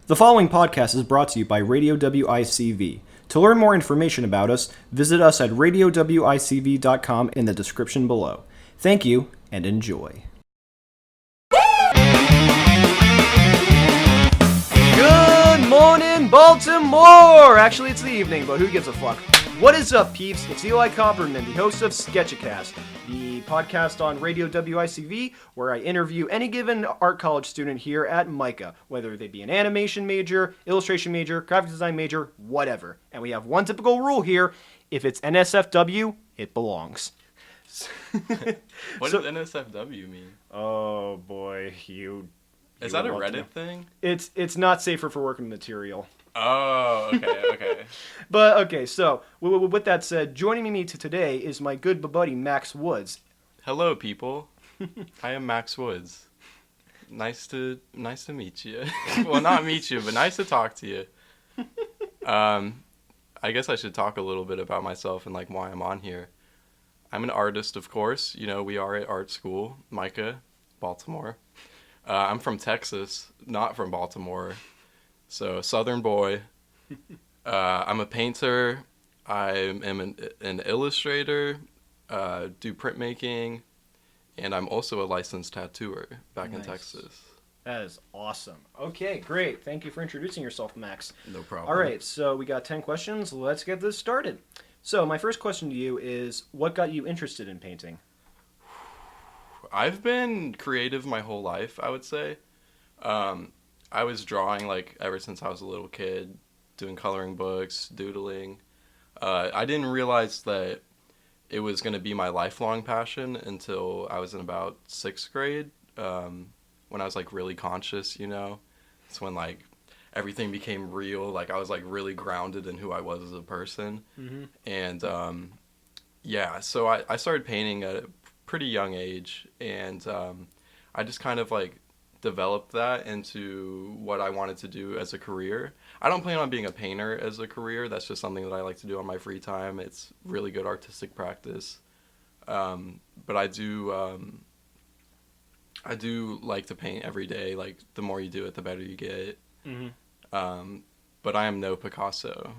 The following podcast is brought to you by Radio WICV. To learn more information about us, visit us at radiowicv.com in the description below. Thank you, and enjoy. Good morning, Baltimore! Actually, it's the evening, but who gives a fuck? What is up, peeps? It's Eli Copperman, the host of Sketchacast, the podcast on Radio WICV, where I interview any given art college student here at MICA, whether they be an animation major, illustration major, graphic design major, whatever. And we have one typical rule here: if it's NSFW, it belongs. What does NSFW mean? Oh boy, Is that a Reddit thing? It's not safer for working material. Oh, okay. But, okay, so, with that said, joining me today is my good buddy, Max Woods. Hello, people. I am Max Woods. Nice to meet you. Well, not meet you, but nice to talk to you. I guess I should talk a little bit about myself and, why I'm on here. I'm an artist, of course. You know, we are at art school, MICA, Baltimore. I'm from Texas, not from Baltimore. So, Southern boy. I'm a painter. I am an illustrator, do printmaking, and I'm also a licensed tattooer back in Texas. That is awesome. Okay, great. Thank you for introducing yourself, Max. No problem. All right, so we got 10 questions. Let's get this started. So, my first question to you is, what got you interested in painting? I've been creative my whole life, I would say. I was drawing ever since I was a little kid, doing coloring books, doodling. I didn't realize that it was going to be my lifelong passion until I was in about 6th grade, when I was really conscious, you know. It's when everything became real, I was really grounded in who I was as a person. Mm-hmm. And yeah, so I started painting at a pretty young age, and I just kind of developed that into what I wanted to do as a career. I don't plan on being a painter as a career. That's just something that I like to do on my free time. It's really good artistic practice. But I do like to paint every day. The more you do it, the better you get. Mm-hmm. But I am no Picasso.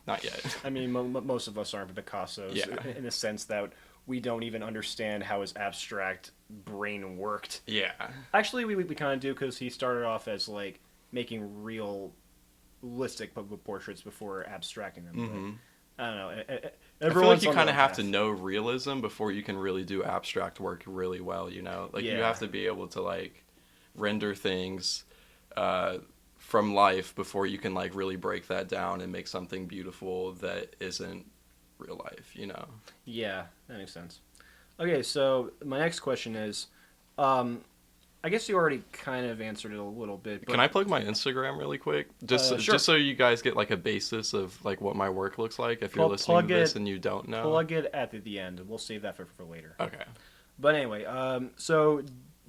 Not yet. I mean, most of us aren't Picassos, yeah, in the sense that we don't even understand how his abstract brain worked. Yeah. Actually, we kind of do, because he started off as making realistic portraits before abstracting them. Mm-hmm. But, I don't know. I feel like you kind of have to know realism before you can really do abstract work really well, you know? You have to be able to render things from life before you can really break that down and make something beautiful that isn't real life, you know? Yeah, that makes sense. Okay, so my next question is, I guess you already kind of answered it a little bit. But, can I plug my Instagram really quick? Sure. Just so you guys get a basis of what my work looks like if you're listening to this and you don't know. Plug it at the end. We'll save that for later. Okay. But anyway, so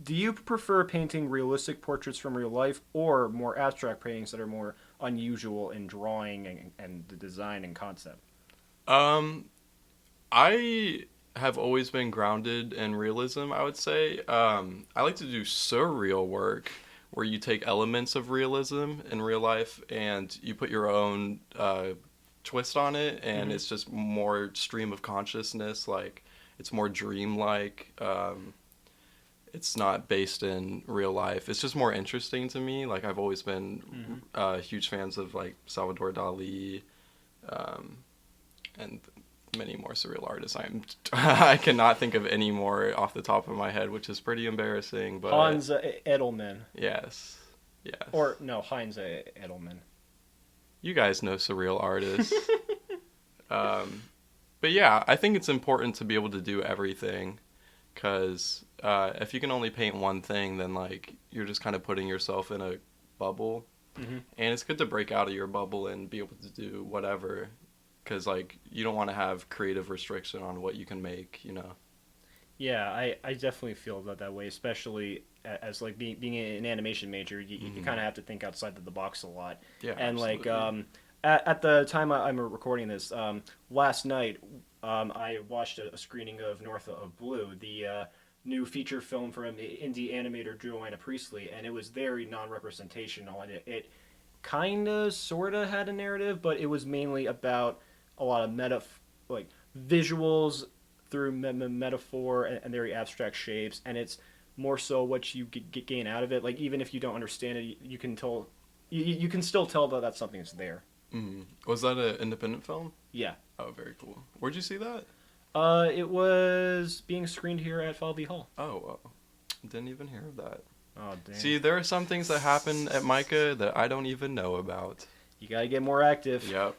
do you prefer painting realistic portraits from real life, or more abstract paintings that are more unusual in drawing and the design and concept? I have always been grounded in realism, I would say. I like to do surreal work where you take elements of realism in real life and you put your own twist on it, and mm-hmm. It's just more stream of consciousness, it's more dreamlike. It's not based in real life. It's just more interesting to me. I've always been huge fans of Salvador Dali, and many more surreal artists. I cannot think of any more off the top of my head, which is pretty embarrassing. But Hans Edelman. Yes. Or no, Heinz Edelman. You guys know surreal artists. But yeah, I think it's important to be able to do everything, because if you can only paint one thing, then you're just kind of putting yourself in a bubble. Mm-hmm. And it's good to break out of your bubble and be able to do whatever. Because, you don't want to have creative restriction on what you can make, you know? Yeah, I definitely feel that way, especially as, being an animation major. You kind of have to think outside of the box a lot. Yeah, and, absolutely. At the time I'm recording this, last night, I watched a screening of North of Blue, the new feature film from indie animator Joanna Priestley, and it was very non-representational, and it kind of, sort of had a narrative, but it was mainly about a lot of like visuals through metaphor and very abstract shapes, and it's more so what you gain out of it. Like even if you don't understand it, you can tell, you can still tell that something is there. Mm. Was that an independent film? Yeah. Oh, very cool. Where'd you see that? It was being screened here at Falvey Hall. Oh, didn't even hear of that. Oh, damn. See, there are some things that happen at Micah that I don't even know about. You gotta get more active. Yep.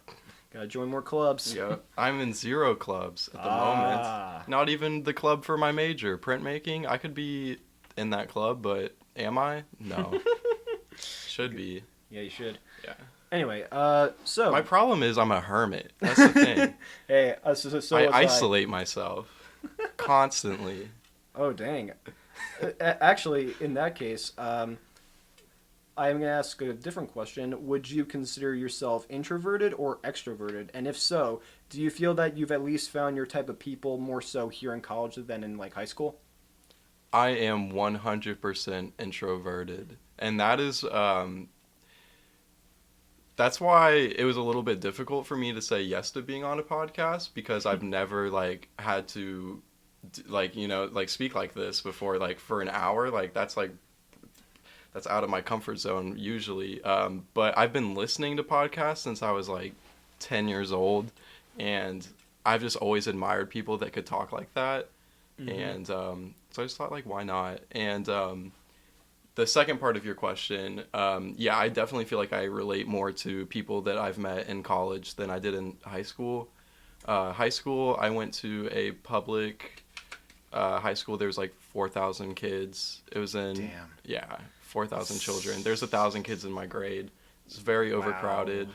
Gotta join more clubs. Yep. I'm in 0 clubs at the moment. Not even the club for my major, printmaking. I could be in that club, but am I? No. Should be. Yeah, you should. Yeah. Anyway, so... My problem is I'm a hermit. That's the thing. Hey, I isolate myself constantly. Oh, dang. Actually, in that case, I'm going to ask a different question. Would you consider yourself introverted or extroverted? And if so, do you feel that you've at least found your type of people more so here in college than in like high school? I am 100% introverted. And that is... that's why it was a little bit difficult for me to say yes to being on a podcast, because I've never like had to like, you know, like speak like this before, like for an hour. Like that's out of my comfort zone usually. But I've been listening to podcasts since I was like 10 years old, and I've just always admired people that could talk like that. Mm-hmm. And so I just thought, like, why not? And the second part of your question, yeah, I definitely feel like I relate more to people that I've met in college than I did in high school. High school, I went to a public high school. There was like 4,000 kids. It was in... Damn. Yeah, 4,000 children. There's 1,000 kids in my grade. It's very overcrowded. Wow.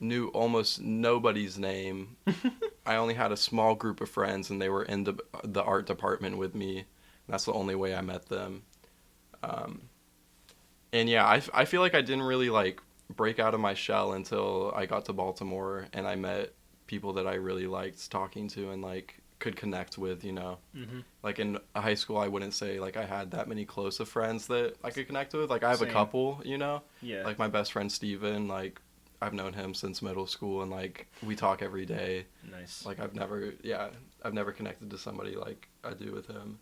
Knew almost nobody's name. I only had a small group of friends, and they were in the art department with me. And that's the only way I met them. And yeah, I feel like I didn't really like break out of my shell until I got to Baltimore, and I met people that I really liked talking to and like could connect with, you know. Mm-hmm. Like in high school, I wouldn't say like I had that many close of friends that I could connect with. Like I have a couple, you know. Yeah. Like my best friend Steven, like I've known him since middle school, and like we talk every day. Nice. Like I've never connected to somebody like I do with him.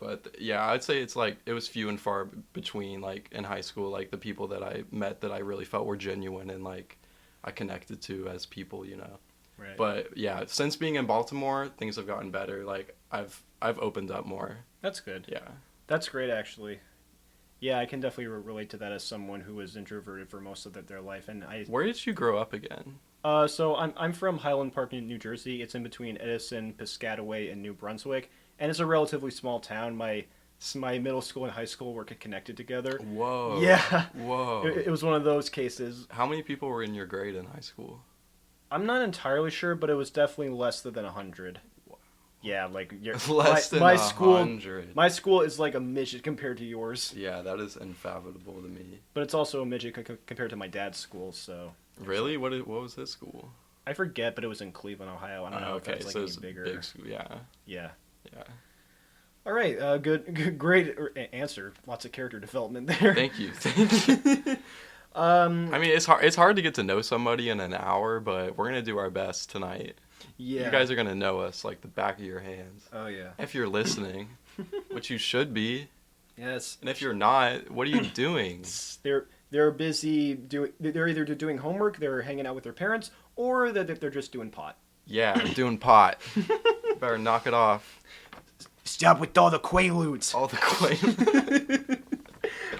But yeah, I'd say it's like it was few and far between, like in high school, like the people that I met that I really felt were genuine and like I connected to as people, you know. Right. But yeah, since being in Baltimore, things have gotten better. Like I've opened up more. That's good. Yeah. That's great, actually. Yeah, I can definitely relate to that as someone who was introverted for most of their life. And Where did you grow up again? So I'm from Highland Park, New Jersey. It's in between Edison, Piscataway, and New Brunswick, and it's a relatively small town. My middle school and high school were connected together. Whoa. Yeah. Whoa. It was one of those cases. How many people were in your grade in high school? I'm not entirely sure, but it was definitely less than 100. Wow. Yeah, like less than 100. My school is like a midget compared to yours. Yeah, that is unfathomable to me. But it's also a midget compared to my dad's school, so. Really? What was his school? I forget, but it was in Cleveland, Ohio. I don't know if it's like so any bigger. Big school, yeah. Yeah. Yeah. All right, good, great answer. Lots of character development there. Thank you. I mean, it's hard to get to know somebody in an hour, but we're gonna do our best tonight. Yeah. You guys are gonna know us like the back of your hands. Oh yeah. If you're listening, which you should be. Yes. And if you're not, what are you doing? They're busy they're either doing homework, they're hanging out with their parents, or they're just doing pot. Yeah, doing pot. Better knock it off. Stop with all the quaaludes. All the quaaludes.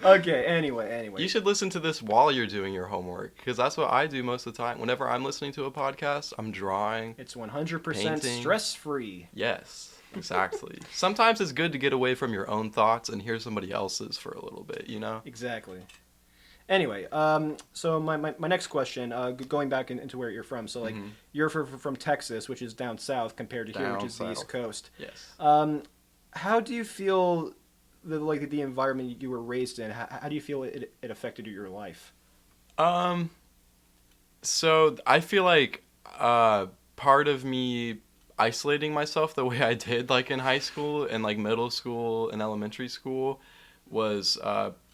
Okay, anyway. You should listen to this while you're doing your homework, because that's what I do most of the time. Whenever I'm listening to a podcast, I'm drawing. It's 100% painting. Stress-free. Yes, exactly. Sometimes it's good to get away from your own thoughts and hear somebody else's for a little bit, you know? Exactly. Anyway, so my next question, going back into where you're from. So, like, you're from Texas, which is down south, compared to here, which is the East Coast. Yes. How do you feel the environment you were raised in? How do you feel it affected your life? So I feel like part of me, isolating myself the way I did, like, in high school and, like, middle school and elementary school was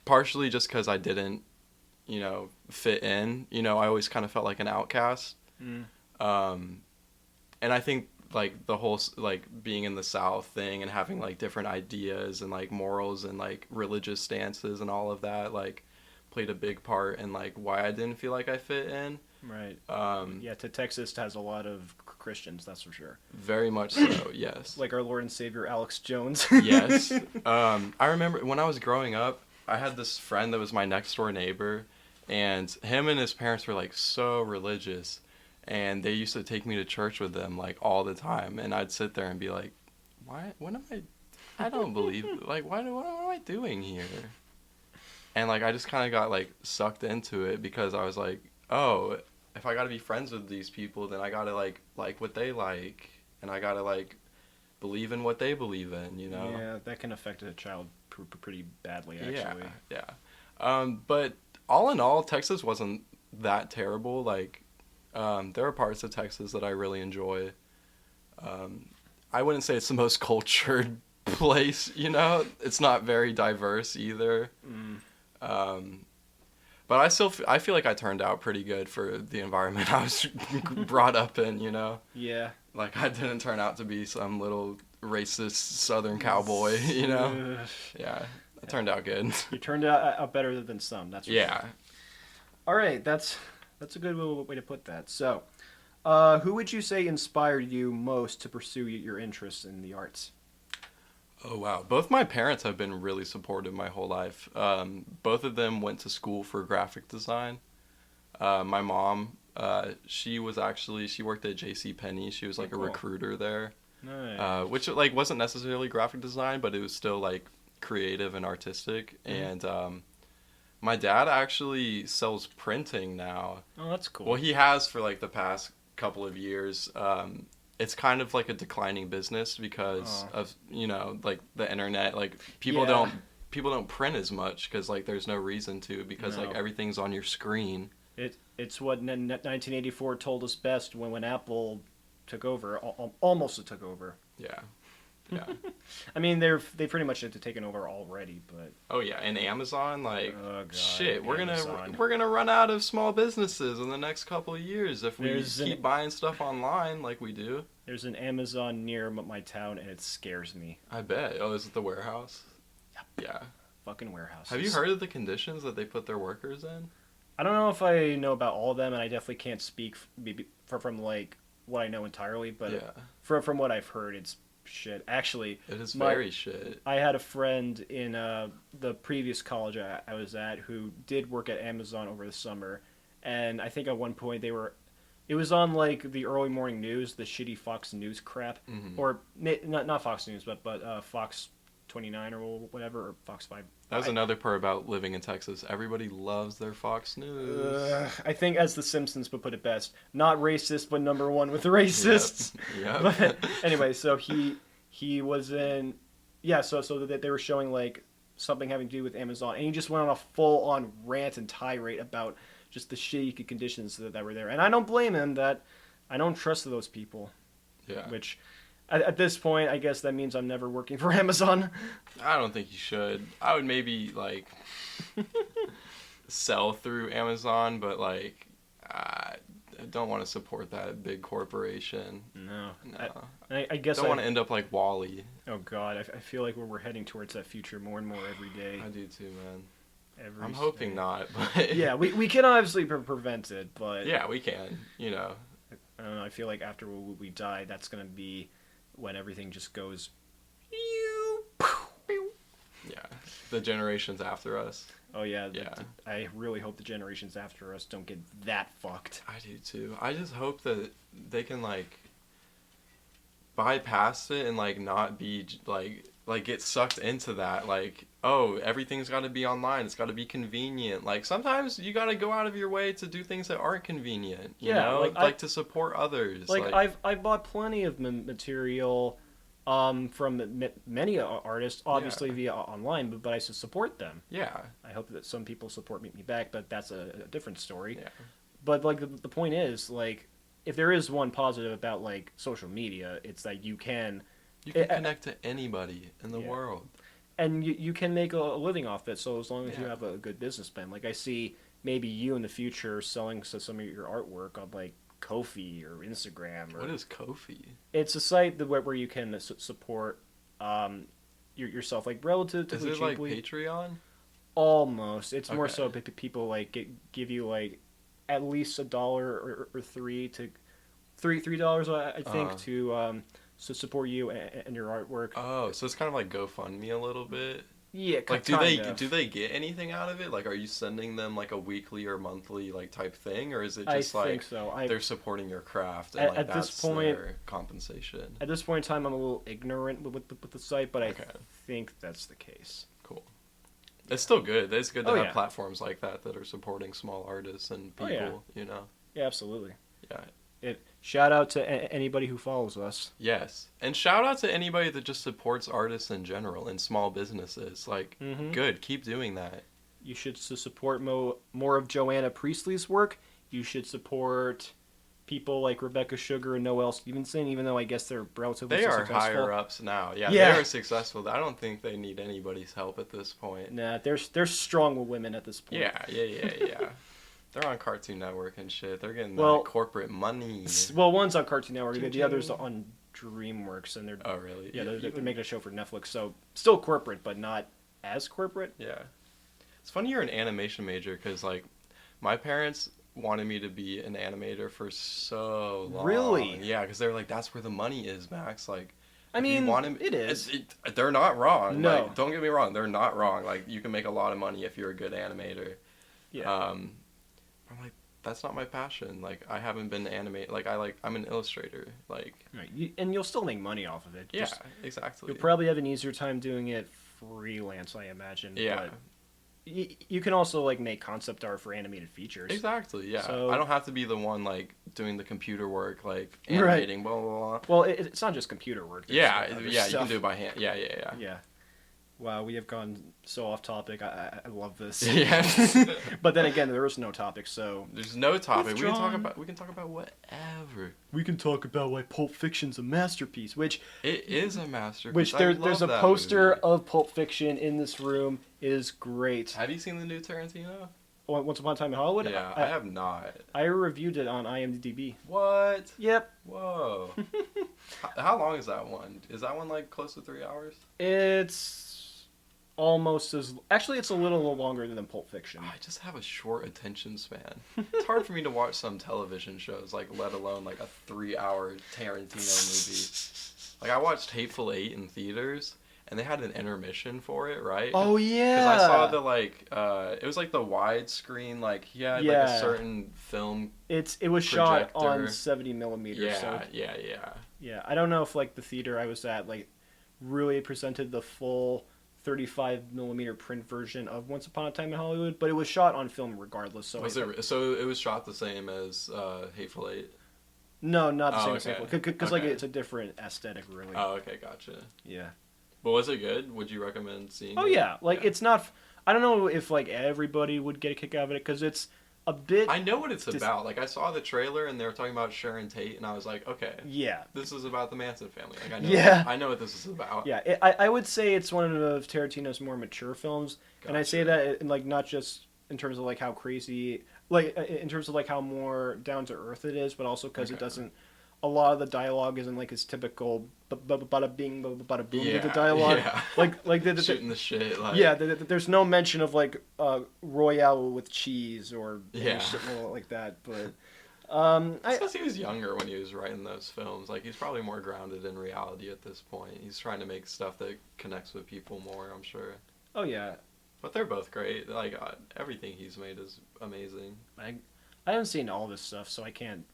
partially just because I didn't, fit in. I always kind of felt like an outcast. Mm. And I think, like, the whole, like, being in the South thing and having, like, different ideas and, like, morals and, like, religious stances and all of that, like, played a big part in, like, why I didn't feel like I fit in. Right. Yeah, Texas has a lot of Christians, that's for sure. Very much so, yes. Like our Lord and Savior, Alex Jones. Yes. I remember when I was growing up, I had this friend that was my next door neighbor, and him and his parents were, like, so religious. And they used to take me to church with them, like, all the time. And I'd sit there and be like, I don't believe, like, what am I doing here? And, like, I just kind of got, like, sucked into it because I was like, oh, if I got to be friends with these people, then I got to, like what they like. And I got to, like, believe in what they believe in, Yeah, that can affect a child pretty badly, actually. Yeah. But all in all, Texas wasn't that terrible. Like, there are parts of Texas that I really enjoy. I wouldn't say it's the most cultured place, It's not very diverse either. But I feel like I turned out pretty good for the environment I was brought up in, Yeah. Like, I didn't turn out to be some little racist Southern cowboy, Yeah, it turned out good. You turned out better than some, that's for sure. All right, that's a good way to put that. So, who would you say inspired you most to pursue your interests in the arts? Oh, wow. Both my parents have been really supportive my whole life. Both of them went to school for graphic design. My mom, she worked at JCPenney. She was, like, a recruiter there. Nice. Which, like, wasn't necessarily graphic design, but it was still, like, creative and artistic. Mm-hmm. And my dad actually sells printing now. Oh, that's cool. Well, he has for, like, the past couple of years. It's kind of like a declining business because of, like, the internet. Like, people don't print as much because, like, there's no reason to because, like, everything's on your screen. It's what 1984 told us best when Apple took over, almost took over. Yeah. I mean, they pretty much have taken over already, but. Oh yeah, and Amazon, like, oh, God, shit, we're gonna run out of small businesses in the next couple of years if we keep buying stuff online like we do. There's an Amazon near my town, and it scares me. I bet. Oh, is it the warehouse? Yep. Yeah. Fucking warehouses. Have you heard of the conditions that they put their workers in? I don't know if I know about all of them, and I definitely can't speak from like what I know entirely, but from what I've heard, it's shit. Actually, it is very shit. I had a friend in the previous college I was at who did work at Amazon over the summer, and I think at one point it was on, like, the early morning news, the shitty Fox News crap, or not Fox News, but Fox 29 or whatever, or Fox 5. That was another part about living in Texas. Everybody loves their Fox News. I think, as The Simpsons would put it best, not racist, but number one with the racists. Yep. But anyway, so he was in, so that they were showing, like, something having to do with Amazon, and he just went on a full-on rant and tirade about just the shitty conditions that were there. And I don't blame him. That I don't trust those people. Yeah. Which, at this point, I guess that means I'm never working for Amazon. I don't think you should. I would maybe, like, sell through Amazon, but, like, I don't want to support that big corporation. No. I guess I don't want to end up like Wall-E. Oh, God. I feel like we're heading towards that future more and more every day. I do, too, man. I'm hoping not, but... Yeah, we can obviously prevent it, but... Yeah, we can, I don't know, I feel like after we die, that's going to be when everything just goes... Yeah, the generations after us. Oh, yeah. I really hope the generations after us don't get that fucked. I do, too. I just hope that they can, like, bypass it and, like, not be, like get sucked into that. Like, oh, everything's got to be online. It's got to be convenient. Like, sometimes you got to go out of your way to do things that aren't convenient. You know? Like to support others. Like, I've bought plenty of material from many artists, obviously via online, but I support them. Yeah. I hope that some people support me back, but that's a different story. Yeah. But, like, the point is, like, if there is one positive about like social media, it's that you can connect to anybody in the world. And you can make a living off it. So as long as you have a good business plan, like I see maybe you in the future selling some of your artwork on like Ko-fi or Instagram. Or, what is Ko-fi? It's a site where you can support yourself like relatively cheaply. Is it like Patreon? Almost. It's more so people like give you like at least $1 or $3 I think to support you and your artwork. Oh, so it's kind of like GoFundMe a little bit. Yeah, like do they get anything out of it? Like, are you sending them like a weekly or monthly like type thing, or is it just they're supporting your craft and like that's their compensation? At this point in time, I'm a little ignorant with the site, but I think that's the case. Cool. It's still good. It's good to have platforms like that are supporting small artists and people. You know. Yeah, absolutely. Yeah. Shout out to anybody who follows us. Yes. And shout out to anybody that just supports artists in general and small businesses. Like, good. Keep doing that. You should support more of Joanna Priestley's work. You should support people like Rebecca Sugar and Noelle Stevenson, even though I guess they're relatively successful. They are higher ups now. Yeah, they are successful. I don't think they need anybody's help at this point. Nah, they're strong women at this point. Yeah. They're on Cartoon Network and shit. They're getting that corporate money. Well, one's on Cartoon Network, the other's on DreamWorks, and they're really? Yeah, they're making a show for Netflix, so still corporate, but not as corporate. Yeah, it's funny you're an animation major because like my parents wanted me to be an animator for so long. Really? Yeah, because they're like, that's where the money is, Max. Like, I mean, it is. They're not wrong. No, like, don't get me wrong. They're not wrong. Like, you can make a lot of money if you're a good animator. Yeah. I'm like, that's not my passion. Like, I haven't been animate. Like, I'm an illustrator. Like, right. And you'll still make money off of it. Yeah, exactly. You'll probably have an easier time doing it freelance, I imagine. Yeah. But you can also like make concept art for animated features. Exactly. Yeah. So, I don't have to be the one like doing the computer work, like animating. Blah blah blah. Well, it's not just computer work. You can do it by hand. Yeah. Wow, we have gone so off topic. I love this. Yes. But then again, there is no topic, so there's no topic. We can talk about whatever. We can talk about why Pulp Fiction's a masterpiece, which it is a masterpiece. Which there's a poster of Pulp Fiction in this room. It is great. Have you seen the new Tarantino? Once Upon a Time in Hollywood? Yeah, I have not. I reviewed it on IMDb. What? Yep. Whoa. How long is that one? Is that one like close to 3 hours? It's almost as... Actually, it's a little longer than Pulp Fiction. I just have a short attention span. It's hard for me to watch some television shows, like let alone like a 3-hour Tarantino movie. Like I watched Hateful Eight in theaters, and they had an intermission for it, right? Oh yeah. Because I saw the like, it was like the widescreen, like he had like a certain film. It was shot on 70 millimeters. Yeah. I don't know if like the theater I was at like really presented the full 35 millimeter print version of Once Upon a Time in Hollywood, but it was shot on film regardless. So so it was shot the same as Hateful Eight? No, not the same as Hateful Eight, because like it's a different aesthetic, really. Oh, okay, gotcha. Yeah. But was it good? Would you recommend seeing it? Oh yeah, like it's not. I don't know if like everybody would get a kick out of it because it's a bit. I know what it's about. Like I saw the trailer and they were talking about Sharon Tate, and I was like, okay, yeah, this is about the Manson family. Like I know what this is about. Yeah, I would say it's one of Tarantino's more mature films, and I say that in, like not just in terms of like how crazy, like in terms of like how more down to earth it is, but also because it doesn't. A lot of the dialogue isn't like his typical bada bing bada boom with the dialogue. Yeah. Like shooting the shit. Like... Yeah, there's no mention of like Royale with cheese or shit like that. But because he was younger when he was writing those films. Like he's probably more grounded in reality at this point. He's trying to make stuff that connects with people more, I'm sure. Oh yeah. But they're both great. Like everything he's made is amazing. I haven't seen all this stuff, so I can't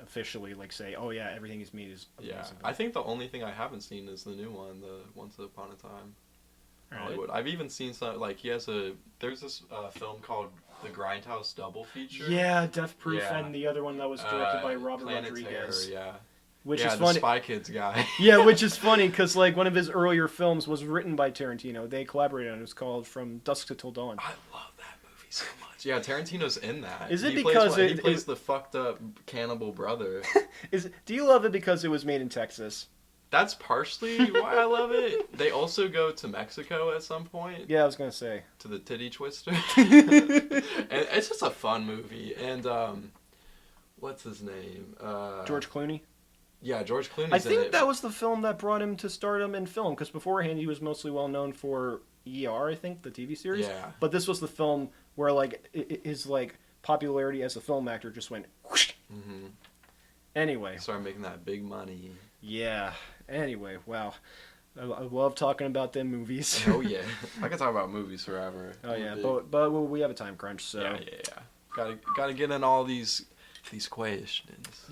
officially like say, oh yeah, everything he's made is amazing. Yeah, I think the only thing I haven't seen is the new one, the Once Upon a Time Hollywood. I've even seen some like there's this film called The Grindhouse Double Feature. Yeah, Death Proof, and the other one that was directed by Robert Rodriguez. Yeah. Which is funny. The Spy Kids guy. Yeah, which is funny because like one of his earlier films was written by Tarantino. They collaborated on it. It was called From Dusk Till Dawn. I love that movie so much. Yeah, Tarantino's in that. Is it he because he plays the fucked up cannibal brother? Do you love it because it was made in Texas? That's partially why I love it. They also go to Mexico at some point. Yeah, I was gonna say. To the titty twister. And it's just a fun movie. And what's his name? George Clooney. Yeah, George Clooney's I think in it. that was the film that brought him to stardom in film, because beforehand he was mostly well known for ER, I think, the TV series. Yeah. But this was the film where like his like popularity as a film actor just went whoosh. Mm-hmm. Anyway. Started making that big money. Yeah. Anyway, wow. I love talking about them movies. Oh yeah, I can talk about movies forever. Oh yeah, but we have a time crunch, so yeah. Gotta get in all these questions.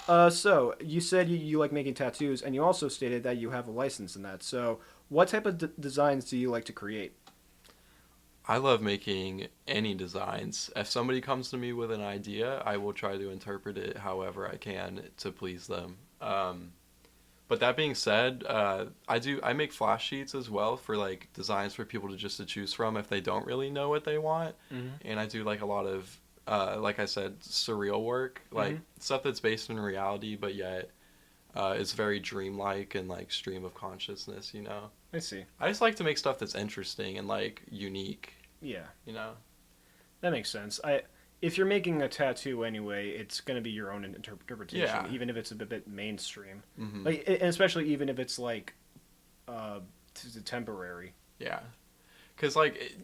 So you said you like making tattoos, and you also stated that you have a license in that. So what type of designs do you like to create? I love making any designs. If somebody comes to me with an idea, I will try to interpret it however I can to please them. But that being said, I make flash sheets as well for like designs for people to choose from if they don't really know what they want. Mm-hmm. And I do like a lot of like I said, surreal work, like stuff that's based in reality, but yet it's very dreamlike and like stream of consciousness, you know? I see. I just like to make stuff that's interesting and like unique. Yeah. You know? That makes sense. If you're making a tattoo anyway, it's going to be your own interpretation, even if it's a bit mainstream. Mm-hmm. Like, and especially even if it's like temporary. Yeah. Because like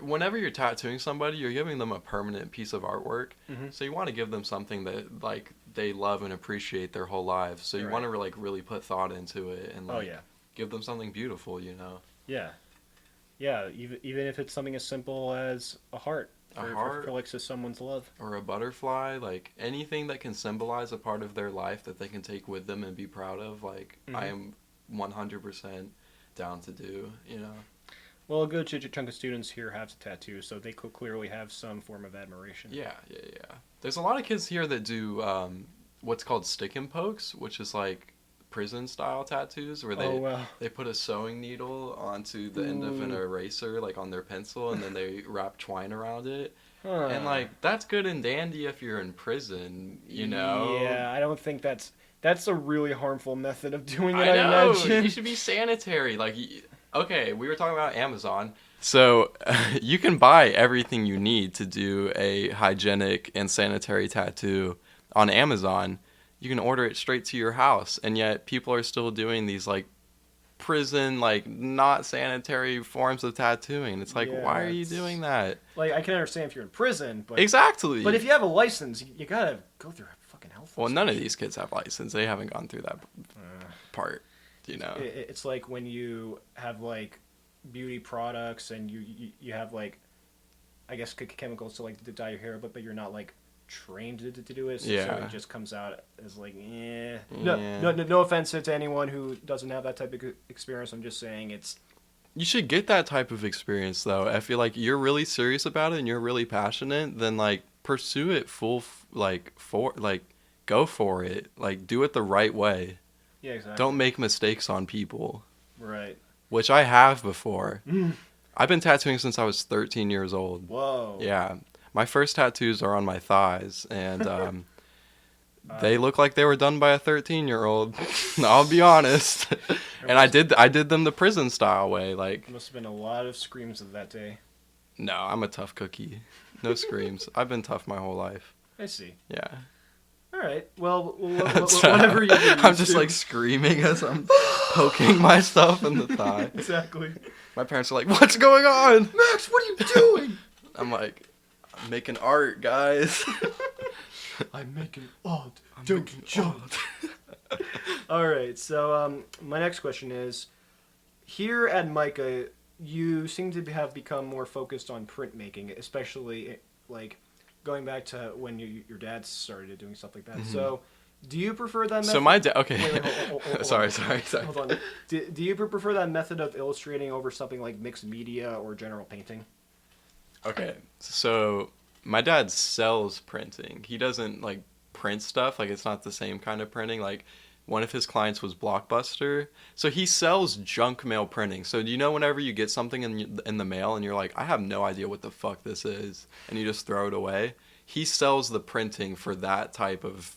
whenever you're tattooing somebody, you're giving them a permanent piece of artwork. Mm-hmm. So you want to give them something that like they love and appreciate their whole lives. So you want to like really put thought into it and like give them something beautiful, you know. Yeah. Yeah, even if it's something as simple as a heart. For like someone's love. Or a butterfly, like anything that can symbolize a part of their life that they can take with them and be proud of, like I am 100% down to do, you know. Well, a good chunk of students here have tattoos, so they could clearly have some form of admiration. Yeah. There's a lot of kids here that do what's called stick and pokes, which is like prison-style tattoos, where they put a sewing needle onto the end of an eraser, like on their pencil, and then they wrap twine around it. Huh. And like that's good and dandy if you're in prison, you know. Yeah, I don't think that's a really harmful method of doing it. I know. You should be sanitary. Like, okay, we were talking about Amazon. So you can buy everything you need to do a hygienic and sanitary tattoo on Amazon. You can order it straight to your house, and yet people are still doing these like prison, like not sanitary forms of tattooing. It's like, why are you doing that? Like, I can understand if you're in prison, but exactly. But if you have a license, you gotta go through a fucking health. Well, none of these kids have license. They haven't gone through that part, you know. It's like when you have like beauty products and you have like, I guess chemicals to like to dye your hair, but you're not like trained to do it, so it just comes out as like, no offense to anyone who doesn't have that type of experience. I'm just saying you should get that type of experience though. I feel like you're really serious about it and you're really passionate, then like pursue it go for it, like do it the right way. Yeah, exactly. Don't make mistakes on people, right? Which I have before. I've been tattooing since I was 13 years old. Whoa. Yeah. My first tattoos are on my thighs, and they look like they were done by a 13-year-old. I'll be honest. And I did them the prison style way. Like, there must have been a lot of screams of that day. No, I'm a tough cookie. No screams. I've been tough my whole life. I see. Yeah. All right. Well, whatever you do. I'm just like screaming as I'm poking myself in the thigh. Exactly. My parents are like, "What's going on, Max? What are you doing?" I'm like, I'm making art, guys. I'm making art. Don't jump. All right. So my next question is, here at Micah, you seem to have become more focused on printmaking, especially like going back to when your dad started doing stuff like that. Mm-hmm. So do you prefer that method? So my dad... Okay. Wait, hold sorry. Hold on. Do you prefer that method of illustrating over something like mixed media or general painting? Okay, so my dad sells printing. He doesn't like print stuff. Like, it's not the same kind of printing. Like, one of his clients was Blockbuster. So he sells junk mail printing. So do you know whenever you get something in the mail and you're like, I have no idea what the fuck this is, and you just throw it away? He sells the printing for that type of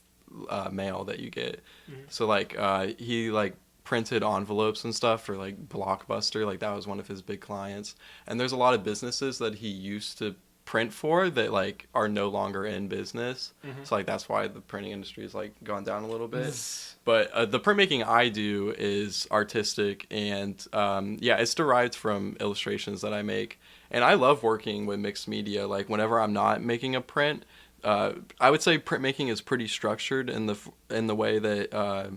mail that you get. Mm-hmm. So like he like printed envelopes and stuff for like Blockbuster. Like that was one of his big clients. And there's a lot of businesses that he used to print for that like are no longer in business. Mm-hmm. So like that's why the printing industry has like gone down a little bit. But the printmaking I do is artistic, and it's derived from illustrations that I make. And I love working with mixed media. Like whenever I'm not making a print, I would say printmaking is pretty structured in the way that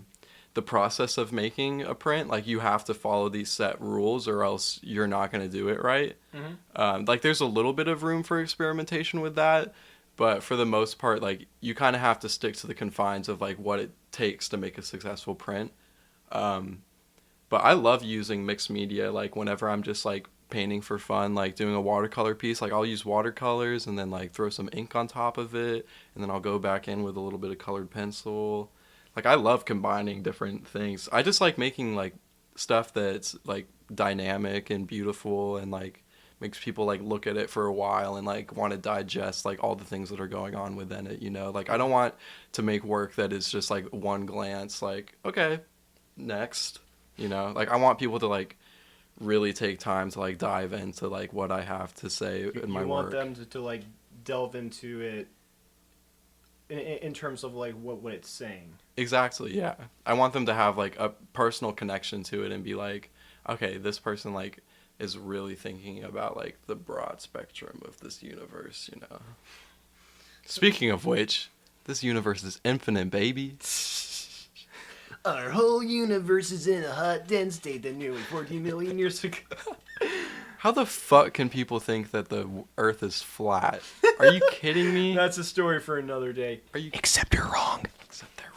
the process of making a print, like you have to follow these set rules or else you're not going to do it right. Mm-hmm. Like there's a little bit of room for experimentation with that, but for the most part, like you kind of have to stick to the confines of like what it takes to make a successful print. But I love using mixed media. Like whenever I'm just like painting for fun, like doing a watercolor piece, like I'll use watercolors and then like throw some ink on top of it, and then I'll go back in with a little bit of colored pencil. Like, I love combining different things. I just like making, like, stuff that's, like, dynamic and beautiful and, like, makes people, like, look at it for a while and, like, want to digest, like, all the things that are going on within it, you know? Like, I don't want to make work that is just, like, one glance, like, okay, next, you know? Like, I want people to, like, really take time to, like, dive into, like, what I have to say in my work. You want them to, like, delve into it in terms of, like, what it's saying. Exactly, yeah. I want them to have, like, a personal connection to it and be like, okay, this person, like, is really thinking about, like, the broad spectrum of this universe, you know? Speaking of which, this universe is infinite, baby. Our whole universe is in a hot, dense state that nearly 14 million years ago. How the fuck can people think that the Earth is flat? Are you kidding me? That's a story for another day. Except you're wrong. Except they're wrong.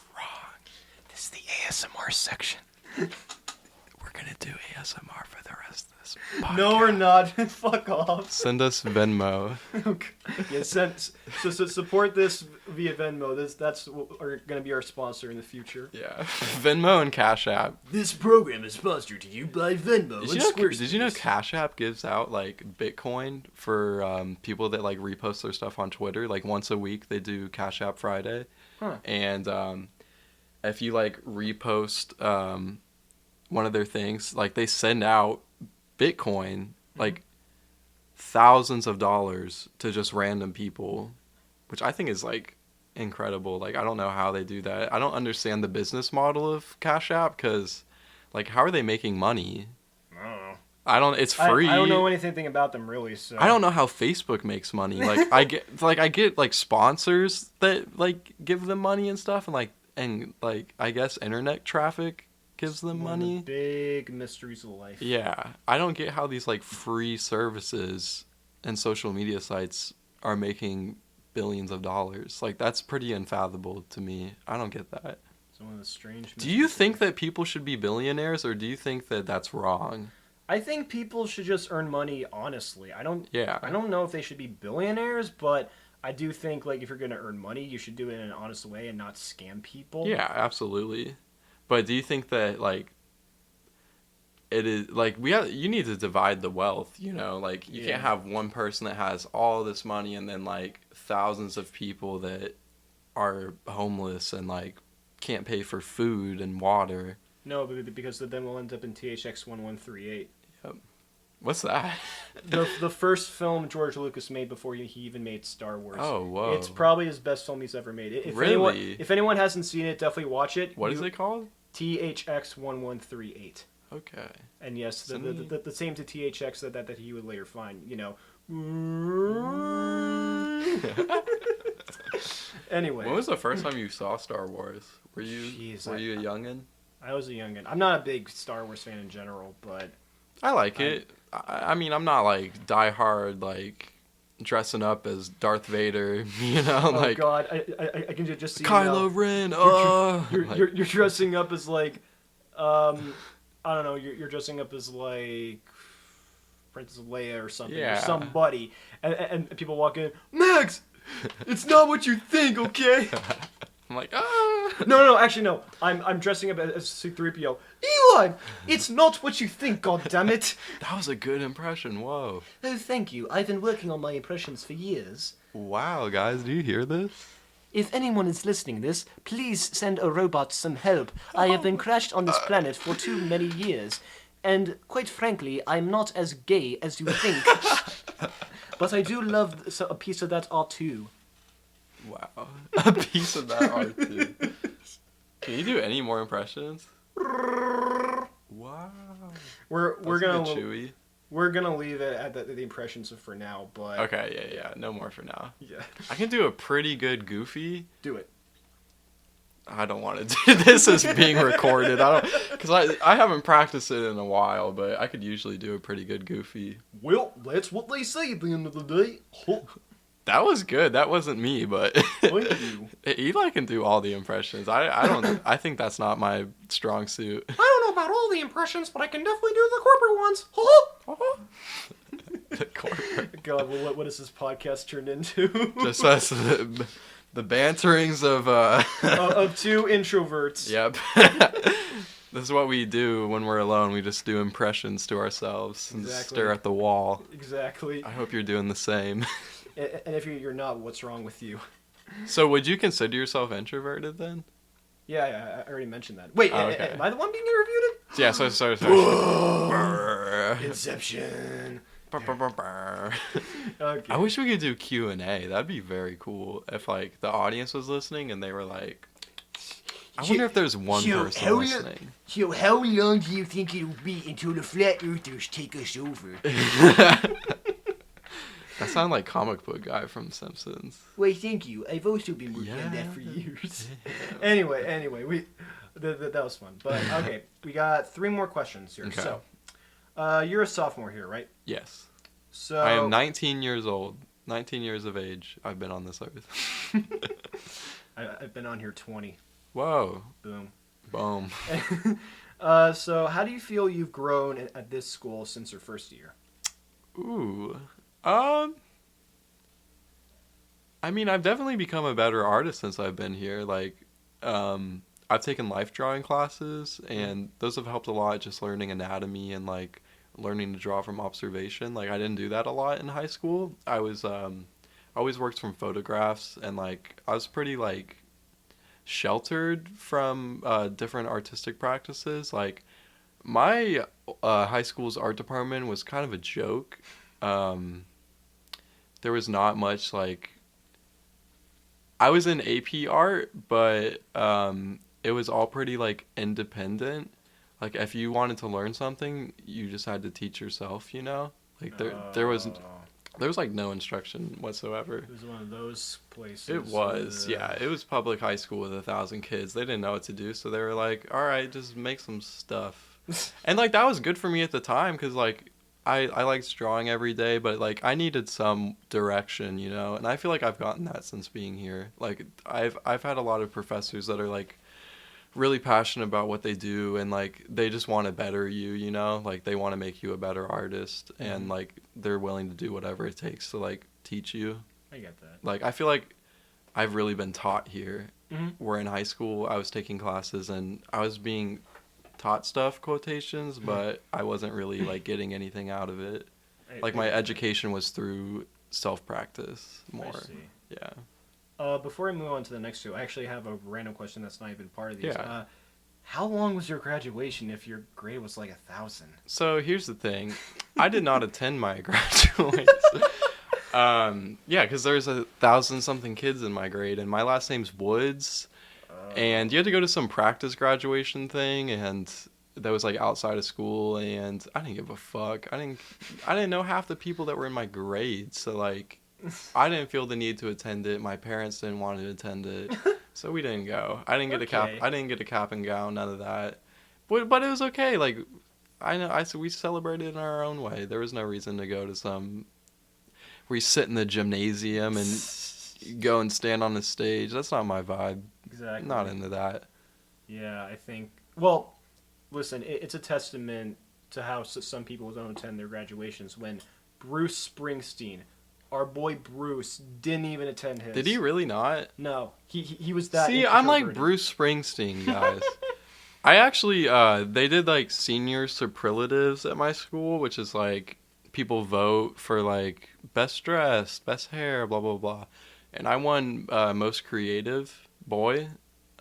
This is the ASMR section. We're gonna do ASMR for the rest of this podcast. No, we're not. Fuck off. Send us Venmo. Yeah, so support this via Venmo. That's going to be our sponsor in the future. Yeah, Venmo and Cash App. This program is sponsored to you by Venmo and Squarespace. Did you know Cash App gives out like Bitcoin for people that like repost their stuff on Twitter? Like once a week they do Cash App Friday, and if you like repost one of their things, like they send out Bitcoin, like thousands of dollars to just random people, which I think is like incredible. Like I don't know how they do that. I don't understand the business model of Cash App because like how are they making money? I don't know. It's free. I don't know anything about them really. So I don't know how Facebook makes money. Like I get like sponsors that like give them money and stuff, and I guess internet traffic gives them money. One of the big mysteries of life. Yeah, I don't get how these like free services and social media sites are making billions of dollars. Like that's pretty unfathomable to me. I don't get that. It's one of the strange. Do you think that people should be billionaires, or do you think that that's wrong? I think people should just earn money honestly. I don't know if they should be billionaires, but I do think like if you're gonna earn money, you should do it in an honest way and not scam people. Yeah, absolutely. But do you think that, like, it is, like, you need to divide the wealth, you know? Like, you can't have one person that has all this money and then, like, thousands of people that are homeless and, like, can't pay for food and water. No, because then we'll end up in THX 1138. Yep. What's that? the first film George Lucas made before he even made Star Wars. Oh, whoa. It's probably his best film he's ever made. If anyone hasn't seen it, definitely watch it. What is it called? THX 1138. Okay. And yes, the same to THX that he would later find, you know. Anyway. When was the first time you saw Star Wars? Were you a youngin'? I was a youngin'. I'm not a big Star Wars fan in general, but I like it. I mean, I'm not like diehard like dressing up as Darth Vader, you know, oh like God, I can just see Kylo Ren. You're dressing up as like, I don't know. You're dressing up as like Princess Leia or something, or somebody, and people walk in, Max, it's not what you think, okay? I'm like, ah. No, actually, no. I'm dressing up as C-3PO. Eli, it's not what you think, goddammit. That was a good impression. Whoa. Oh, thank you. I've been working on my impressions for years. Wow, guys, do you hear this? If anyone is listening to this, please send a robot some help. I have been crashed on this planet for too many years. And, quite frankly, I'm not as gay as you think. But I do love a piece of that art too. Wow. A piece of that art, too. Can you do any more impressions? Wow. We're gonna chewy. We're gonna leave it at the impressions for now, but Okay, yeah. No more for now. yeah. I can do a pretty good Goofy. Do it. I don't want to do this as being recorded. Because I haven't practiced it in a while, but I could usually do a pretty good Goofy. Well, that's what they say at the end of the day. That was good. That wasn't me, but Thank you. Eli can do all the impressions. I think that's not my strong suit. I don't know about all the impressions, but I can definitely do the corporate ones. The corporate. God, well, what has this podcast turned into? Just us, the banterings of of two introverts. Yep. This is what we do when we're alone. We just do impressions to ourselves and stare at the wall. Exactly. I hope you're doing the same. And if you're not, what's wrong with you? So would you consider yourself introverted then? Yeah, I already mentioned that. Wait, okay. am I the one being interviewed? Yeah, sorry. Inception. I wish we could do Q&A. That'd be very cool if like the audience was listening and they were like, I wonder if there's one person listening. So how long do you think it'll be until the flat earthers take us over? That sounded like comic book guy from Simpsons. Well, thank you. I've also been working on that for years. Anyway, that was fun. But okay, we got 3 more questions here. Okay. So, you're a sophomore here, right? Yes. So I am 19 years old. 19 years of age. I've been on this earth. I've been on here 20. Whoa. Boom. Boom. So how do you feel you've grown at this school since your first year? Ooh. I mean, I've definitely become a better artist since I've been here. Like, I've taken life drawing classes, and those have helped a lot, just learning anatomy and, like, learning to draw from observation. Like, I didn't do that a lot in high school. I was, always worked from photographs, and, like, I was pretty, like, sheltered from, different artistic practices. Like, my, high school's art department was kind of a joke. There was not much, like, I was in AP art, but it was all pretty, like, independent. Like, if you wanted to learn something, you just had to teach yourself, you know? Like, there was, like, no instruction whatsoever. It was one of those places. It was, yeah. It was public high school with 1,000 kids. They didn't know what to do, so they were like, all right, just make some stuff. And, like, that was good for me at the time, because, like, I liked drawing every day, but, like, I needed some direction, you know? And I feel like I've gotten that since being here. Like, I've had a lot of professors that are, like, really passionate about what they do, and, like, they just want to better you, you know? Like, they want to make you a better artist, and, like, they're willing to do whatever it takes to, like, teach you. I get that. Like, I feel like I've really been taught here. Mm-hmm. Where in high school, I was taking classes, and I was being taught stuff, quotations, but I wasn't really, like, getting anything out of it. Like, my education was through self-practice more. I see. Yeah. Before I move on to the next two, I actually have a random question that's not even part of these. Yeah. How long was your graduation if your grade was like 1,000? So, here's the thing. I did not attend my graduation. Yeah, because there's 1,000-something kids in my grade, and my last name's Woods. And you had to go to some practice graduation thing, and that was, like, outside of school, and I didn't give a fuck. I didn't know half the people that were in my grade, so, like, I didn't feel the need to attend it. My parents didn't want to attend it, so we didn't go. I didn't get a cap and gown, none of that. But it was okay. Like, we celebrated in our own way. There was no reason to go to some where you sit in the gymnasium and go and stand on the stage. That's not my vibe. Exactly. Not into that. Yeah, I think. Well, listen, it's a testament to how some people don't attend their graduations when Bruce Springsteen, our boy Bruce didn't even attend his. Did he really not? No, he was that. See, I'm like introverted. Bruce Springsteen, guys. I actually, they did like senior superlatives at my school, which is like people vote for like best dressed, best hair, blah blah blah, and I won most creative boy.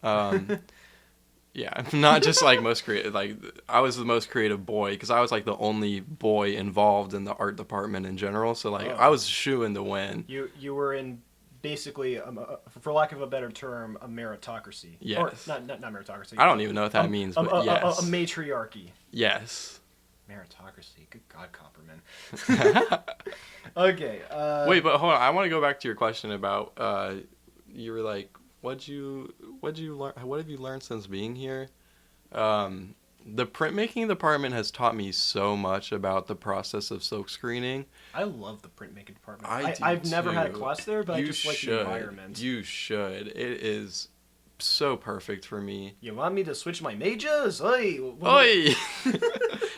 Yeah, not just like most creative. Like I was the most creative boy because I was like the only boy involved in the art department in general. So like I was shooing to win. You were in basically, for lack of a better term, a meritocracy. Yes. Or not meritocracy. I don't even know what that means, but yes. A matriarchy. Yes. Meritocracy. Good God, Copperman. Okay. Wait, but hold on. I want to go back to your question about you were like, what'd you learn? What have you learned since being here? The printmaking department has taught me so much about the process of silk screening. I love the printmaking department. I've I've never had a class there, but I just like the environment. You should. It is so perfect for me. You want me to switch my majors? Oi! Oi!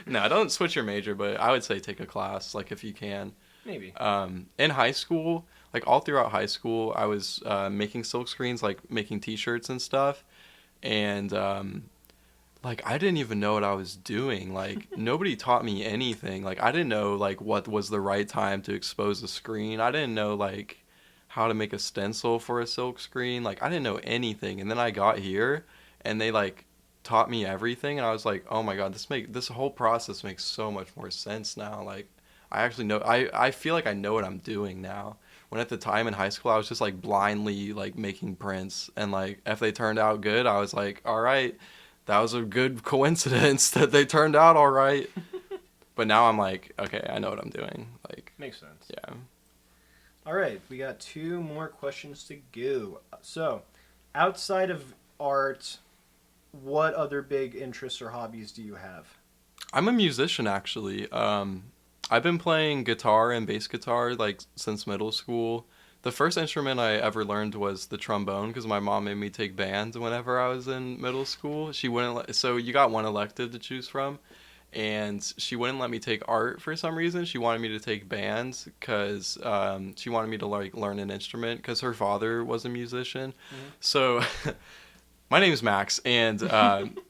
No, don't switch your major, but I would say take a class, like if you can. Maybe. In high school, like all throughout high school, I was making silk screens, like making t-shirts and stuff. And like I didn't even know what I was doing. Like nobody taught me anything. Like I didn't know like what was the right time to expose the screen. I didn't know like how to make a stencil for a silk screen. Like I didn't know anything. And then I got here and they like taught me everything and I was like, "Oh my god, this whole process makes so much more sense now." Like I actually know I feel like I know what I'm doing now. When at the time in high school I was just like blindly like making prints and like if they turned out good, I was like, "All right, that was a good coincidence that they turned out all right." But now I'm like, okay, I know what I'm doing. Like makes sense. Yeah. All right, we got 2 more questions to go. So, outside of art, what other big interests or hobbies do you have? I'm a musician actually. I've been playing guitar and bass guitar like since middle school. The first instrument I ever learned was the trombone because my mom made me take band whenever I was in middle school. She wouldn't so you got one elective to choose from, and she wouldn't let me take art for some reason. She wanted me to take bands because she wanted me to like learn an instrument because her father was a musician. Mm-hmm. So my name's Max, and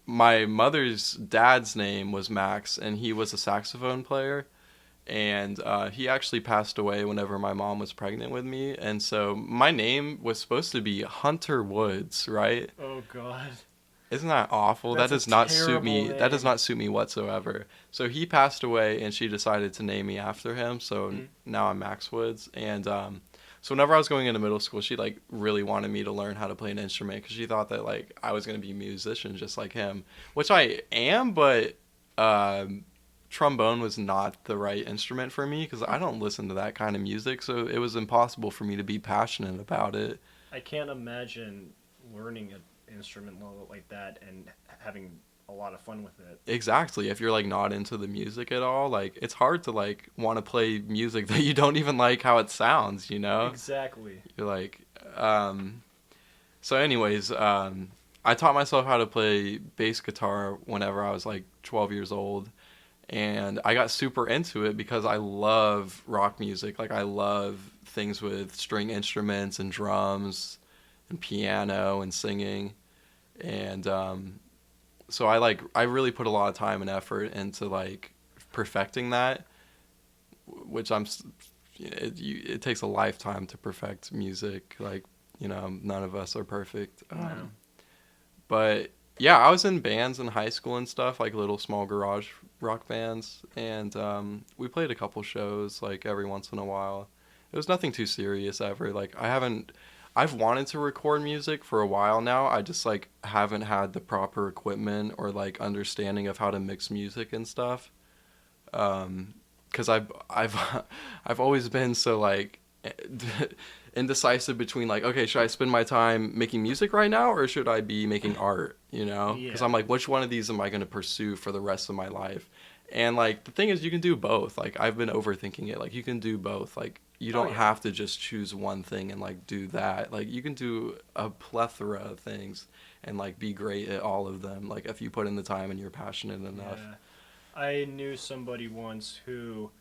my mother's dad's name was Max, and he was a saxophone player. And he actually passed away whenever my mom was pregnant with me. And so my name was supposed to be Hunter Woods, right? Oh, God. Isn't that awful? That's that does not suit me. name. That does not suit me whatsoever. So he passed away, and she decided to name me after him. So now I'm Max Woods. And so whenever I was going into middle school, she like really wanted me to learn how to play an instrument because she thought that like I was going to be a musician just like him, which I am, but trombone was not the right instrument for me because I don't listen to that kind of music, so it was impossible for me to be passionate about it. I can't imagine learning an instrument like that and having a lot of fun with it. Exactly. If you're like not into the music at all, like it's hard to like want to play music that you don't even like how it sounds, you know? Exactly. You're like so anyways, I taught myself how to play bass guitar whenever I was like 12 years old. And I got super into it because I love rock music. Like I love things with string instruments and drums and piano and singing. And so I really put a lot of time and effort into like perfecting that, which it takes a lifetime to perfect music. Like, you know, none of us are perfect. But yeah, I was in bands in high school and stuff, like little small garage rock bands, and we played a couple shows like every once in a while. It was nothing too serious ever. Like I've wanted to record music for a while now. I just like haven't had the proper equipment or like understanding of how to mix music and stuff. Because I've always been so like indecisive between like, okay, should I spend my time making music right now or should I be making art, you know? Because I'm like, which one of these am I going to pursue for the rest of my life? And like the thing is, you can do both. Like I've been overthinking it. Like you can do both. Like you don't have to just choose one thing and like do that. Like you can do a plethora of things and like be great at all of them, like if you put in the time and you're passionate enough. I knew somebody once who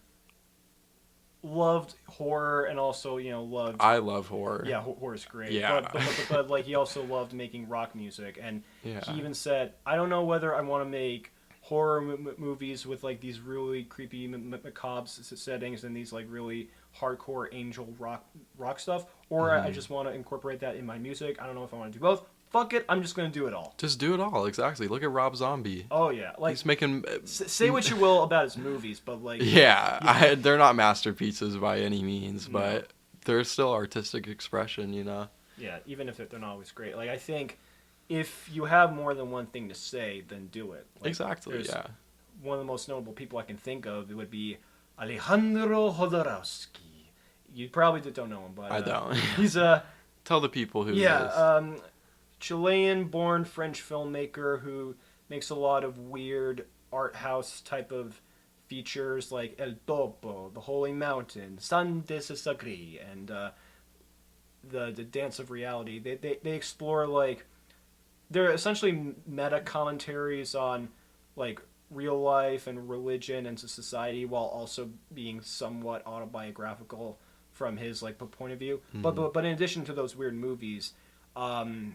loved horror and also, loved. I love horror. Yeah, horror's great. Yeah. But like he also loved making rock music, and Yeah. he even said, "I don't know whether I want to make horror movies with like these really creepy macabre settings and these like really hardcore angel rock stuff, or I just want to incorporate that in my music. I don't know if I want to do both. Fuck it, I'm just gonna do it all." Just do it all. Exactly. Look at Rob Zombie. Oh yeah, like He's making. say what you will about his movies, but like Yeah, they're not masterpieces by any means, but they're still artistic expression, you know? Yeah, even if they're not always great. Like, I think if you have more than one thing to say, then do it. Like, Exactly, yeah. One of the most notable people I can think of would be Alejandro Jodorowsky. You probably don't know him, but... I don't. He's a... Tell the people who he is. Chilean-born French filmmaker who makes a lot of weird art house type of features like El Topo, The Holy Mountain, San Desasagri, and the Dance of Reality. They explore like they're essentially meta commentaries on like real life and religion and society, while also being somewhat autobiographical from his like point of view. But in addition to those weird movies,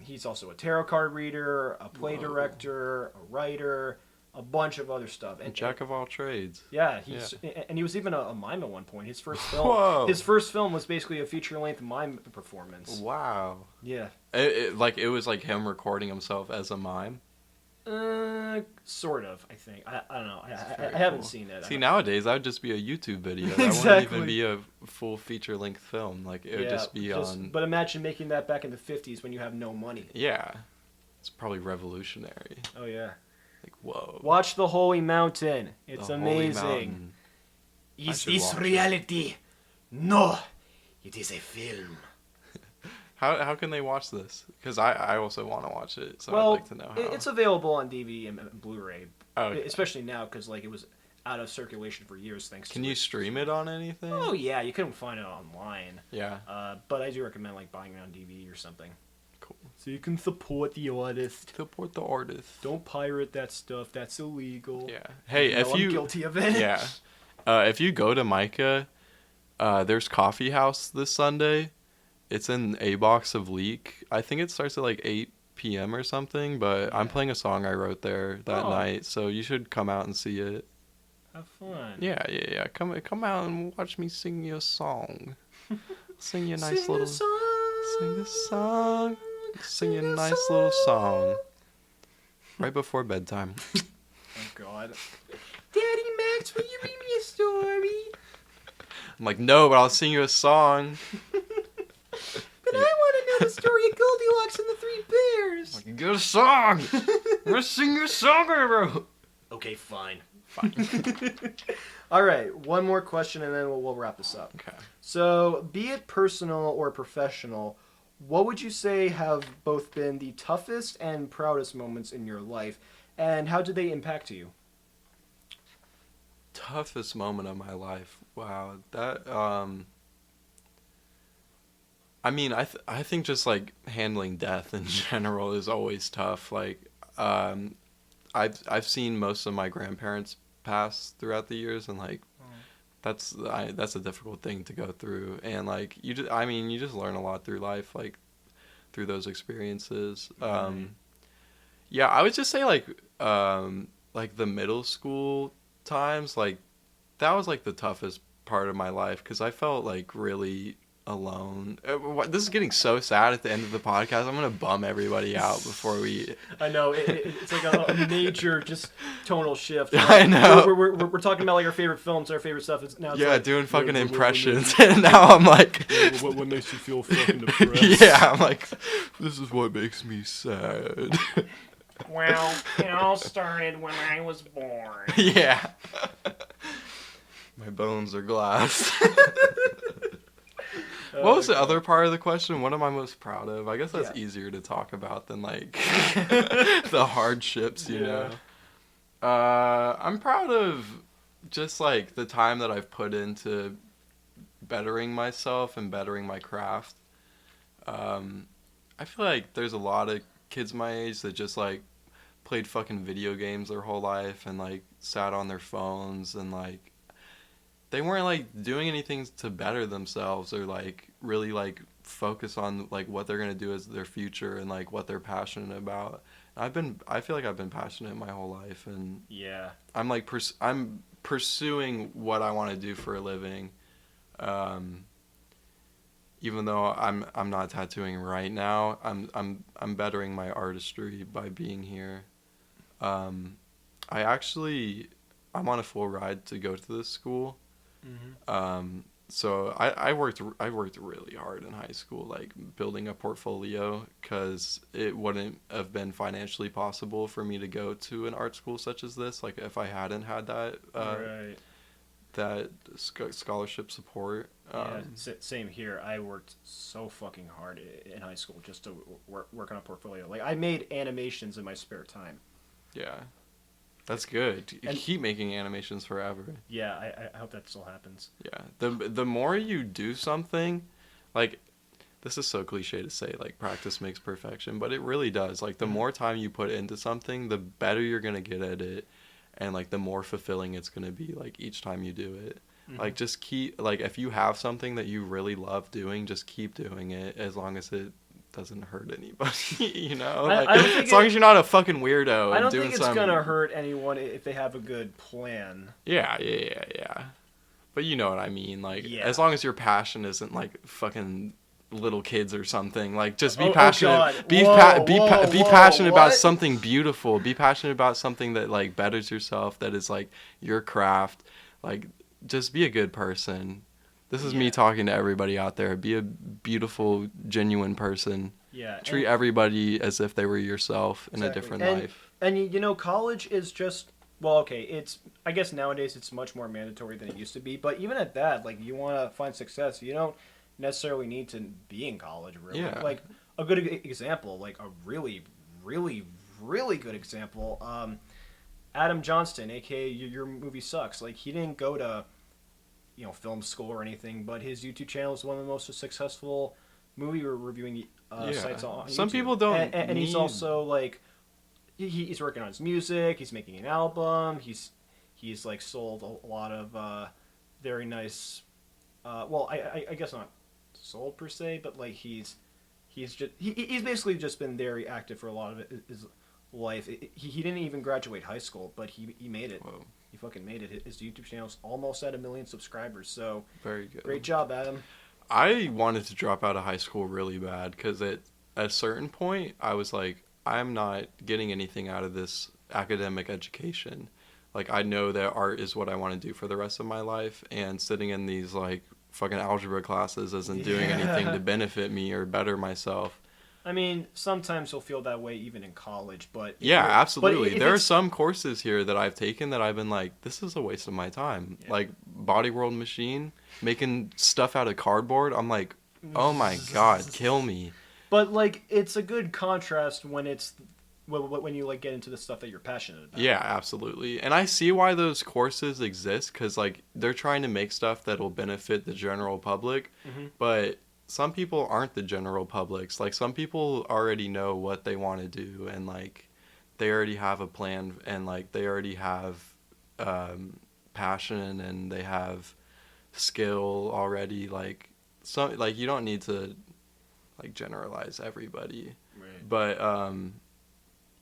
he's also a tarot card reader, a play director, a writer, a bunch of other stuff. And jack of all trades. Yeah, and he was even a mime at one point. His first film, Whoa. his first film was basically a feature-length mime performance. Wow. Yeah. It was like him recording himself as a mime. Sort of. I think. I don't know. I haven't seen it. See, nowadays that would just be a YouTube video. That Exactly. wouldn't even be a full feature-length film. Like it would just be on. But imagine making that back in the 50s when you have no money. Yeah, it's probably revolutionary. Oh yeah. Like whoa. Watch The Holy Mountain. It's The Holy amazing. Mountain. Is should this watch it. reality? No, it is a film. How can they watch this? Because I also want to watch it, so Well, I'd like to know how. it's available on DVD and Blu-ray, okay. especially now because like it was out of circulation for years thanks to. Can you stream it on anything? Oh yeah, you can find it online. Yeah. But I do recommend like buying it on DVD or something. Cool. So you can support the artist. Support the artist. Don't pirate that stuff. That's illegal. Yeah. Hey, if you I'm guilty of it. yeah, if you go to Micah, there's Coffee House this Sunday. It's in A Box of Leek. I think it starts at like 8 p.m. or something, but I'm playing a song I wrote there that night, so you should come out and see it. Have fun. Yeah. Come out and watch me sing you a song. Sing you a nice Sing little a song. Sing a song. Sing you a nice little song. Right before bedtime. Oh God. Daddy Max, will you read me a story? I'm like, no, but I'll sing you a song. But I want to know the story of Goldilocks and the Three Bears. Like, get a song. I'm gonna sing you a song I wrote. Okay, fine. All right, one more question and then we'll wrap this up. Okay. So, be it personal or professional, what would you say have both been the toughest and proudest moments in your life, and how did they impact you? Toughest moment of my life. Wow, that I mean, I think just like handling death in general is always tough. Like, I've seen most of my grandparents pass throughout the years, and like, that's a difficult thing to go through. And like, you just learn a lot through life, like through those experiences. Yeah, I would just say like the middle school times, like that was like the toughest part of my life because I felt like really alone. This is getting so sad at the end of the podcast. I'm gonna bum everybody out before we. I know it's like a major just tonal shift. I know. We're talking about like our favorite films, our favorite stuff. It's now. It's like, doing fucking impressions, and now I'm like. What makes you feel fucking depressed? Yeah, I'm like, this is what makes me sad. Well, it all started when I was born. Yeah. My bones are glass. What was the other part of the question? What am I most proud of? I guess that's easier to talk about than like the hardships, you know. I'm proud of just like the time that I've put into bettering myself and bettering my craft. I feel like there's a lot of kids my age that just like played fucking video games their whole life and like sat on their phones and like they weren't like doing anything to better themselves or like really like focus on like what they're gonna do as their future and like what they're passionate about. I feel like I've been passionate my whole life, and Yeah. I'm like I'm pursuing what I want to do for a living. Even though I'm not tattooing right now, I'm bettering my artistry by being here. I'm on a full ride to go to this school. So I worked really hard in high school, like building a portfolio, because it wouldn't have been financially possible for me to go to an art school such as this. Like if I hadn't had that Right. that scholarship support. Yeah, same here. I worked so fucking hard in high school just to work on a portfolio. Like, I made animations in my spare time. Yeah, that's good. You And- keep making animations forever. Yeah, I hope that still happens. Yeah, the more you do something, like, this is so cliche to say, like, practice makes perfection, but it really does. Like, the more time you put into something, the better you're gonna get at it, and like the more fulfilling it's gonna be, like, each time you do it. Like, just keep, like, if you have something that you really love doing, just keep doing it as long as it doesn't hurt anybody, you know? Like, I don't think as long as you're not a fucking weirdo I and don't doing think it's some... gonna hurt anyone if they have a good plan. Yeah. But you know what I mean, like, Yeah. as long as your passion isn't, like, fucking little kids or something, like, just be Oh, passionate, God. be Whoa, passionate about what? something beautiful, be passionate about something that, like, betters yourself, that is, like, your craft, like, just be a good person. This is me talking to everybody out there. Be a beautiful, genuine person. Yeah. Treat everybody as if they were yourself in a Exactly. different And- life. And you know, college is just, well, okay, it's, I guess nowadays it's much more mandatory than it used to be, but even at that, like, you want to find success, you don't necessarily need to be in college, really. Yeah. Like, a good example, like a really, really, really good example, Adam Johnston, aka Your Movie Sucks. Like, he didn't go to, you know, film school or anything, but his YouTube channel is one of the most successful movie reviewing sites on Some YouTube. people don't and he's need- also, like, he's working on his music, he's making an album, he's like sold a lot of very nice, well, I guess not sold per se, but like he's basically just been very active for a lot of his life. He didn't even graduate high school, but he made it. Whoa. He fucking made it. His YouTube channel's almost at 1 million subscribers, so Very good. great job, Adam. I wanted to drop out of high school really bad because at a certain point I was like, I'm not getting anything out of this academic education. Like, I know that art is what I want to do for the rest of my life, and sitting in these like fucking algebra classes isn't doing anything to benefit me or better myself. I mean, sometimes you'll feel that way even in college, but Yeah, absolutely. if There are it's- some courses here that I've taken that I've been like, this is a waste of my time. Yeah. Like Body World Machine, making stuff out of cardboard. I'm like, oh my god, kill me. But like, it's a good contrast when it's when you like get into the stuff that you're passionate about. Yeah, absolutely. And I see why those courses exist, because like they're trying to make stuff that will benefit the general public, but some people aren't the general publics. Like, some people already know what they want to do, and like they already have a plan, and like they already have passion, and they have skill already. Like, some, like, you don't need to like generalize everybody. Right. But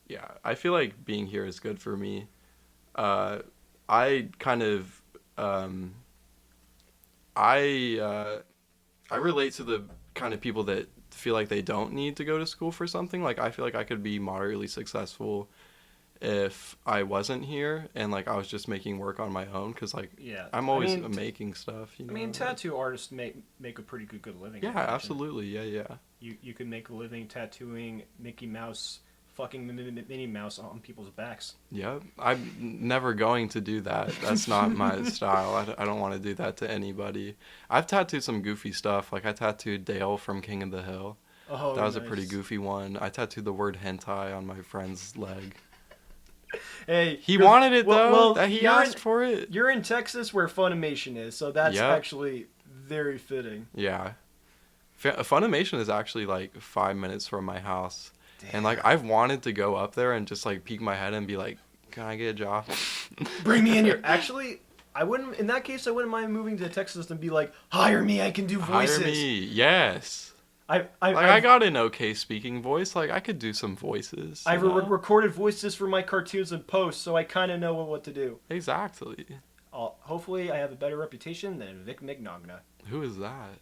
yeah, I feel like being here is good for me. I kind of I relate to the kind of people that feel like they don't need to go to school for something. Like, I feel like I could be moderately successful if I wasn't here and like I was just making work on my own, because like Yeah, I'm always I mean, making stuff. You know? I mean, tattoo artists make a pretty good living. I Yeah, imagine. absolutely. Yeah. You can make a living tattooing Mickey Mouse, fucking Minnie Mouse on people's backs. Yep. I'm never going to do that. That's not my style. I don't want to do that to anybody. I've tattooed some goofy stuff. Like, I tattooed Dale from King of the Hill. Oh, That was a nice. pretty goofy one. I tattooed the word hentai on my friend's leg. Hey, He wanted it, though. Well, That he you're asked in, for it. You're in Texas, where Funimation is, so that's Yep. actually very fitting. Yeah. Funimation is actually like 5 minutes from my house. And like, I've wanted to go up there and just like peek my head and be like, can I get a job? Bring me in here. Actually, I wouldn't. In that case, I wouldn't mind moving to Texas and be like, hire me. I can do voices. Hire me, yes. I got an okay speaking voice. Like, I could do some voices. I've recorded voices for my cartoons and posts, so I kind of know what to do. Exactly. Hopefully, I have a better reputation than Vic Mignogna. Who is that?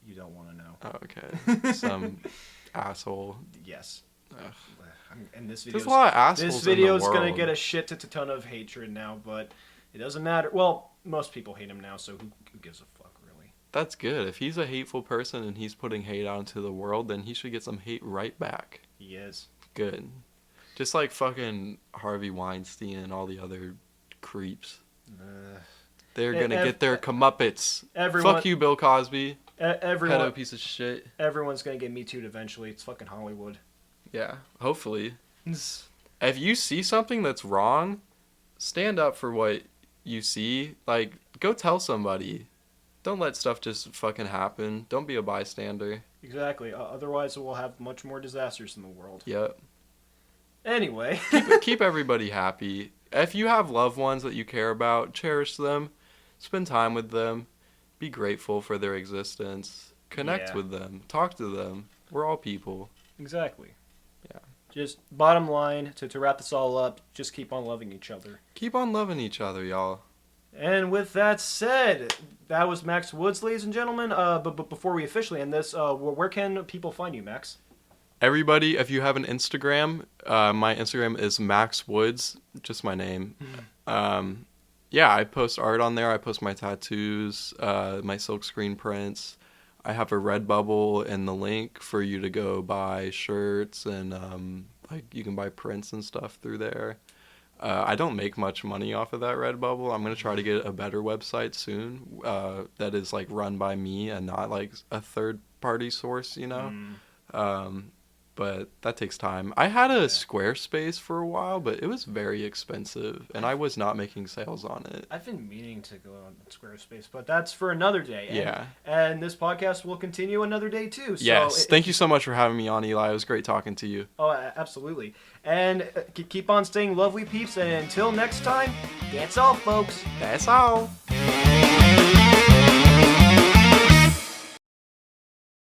You don't want to know. Oh, okay. Some asshole. Yes. Ugh. And this There's a lot of assholes This video in is the gonna world. get a shit ton of hatred now, but it doesn't matter. Well, most people hate him now, so who gives a fuck, really? That's good. If he's a hateful person and he's putting hate out into the world, then he should get some hate right back. He is. Good. Just like fucking Harvey Weinstein and all the other creeps. They're gonna get their comeuppance. Fuck you, Bill Cosby. Pedo piece of shit. Everyone's gonna get Me Too'd eventually. It's fucking Hollywood. Yeah, hopefully. If you see something that's wrong, stand up for what you see. Like, go tell somebody. Don't let stuff just fucking happen. Don't be a bystander. Exactly. Otherwise, we'll have much more disasters in the world. Yep. Anyway. keep everybody happy. If you have loved ones that you care about, cherish them. Spend time with them. Be grateful for their existence. Connect with them. Talk to them. We're all people. Exactly. Yeah. Just bottom line, to wrap this all up, just keep on loving each other. Keep on loving each other, y'all. And with that said, that was Max Woods, ladies and gentlemen. But before we officially end this, where can people find you, Max? Everybody, if you have an Instagram, my Instagram is Max Woods, just my name. Yeah, I post art on there. I post my tattoos, my silkscreen prints. I have a Redbubble and the link for you to go buy shirts and like you can buy prints and stuff through there. I don't make much money off of that Redbubble. I'm gonna try to get a better website soon that is like run by me and not like a third party source, you know. But that takes time. I had a Squarespace for a while, but it was very expensive, and I was not making sales on it. I've been meaning to go on Squarespace, but that's for another day. Yeah. And this podcast will continue another day, too. So Yes. Thank you so much for having me on, Eli. It was great talking to you. Oh, absolutely. And keep on staying lovely, peeps. And until next time, that's all, folks. That's all.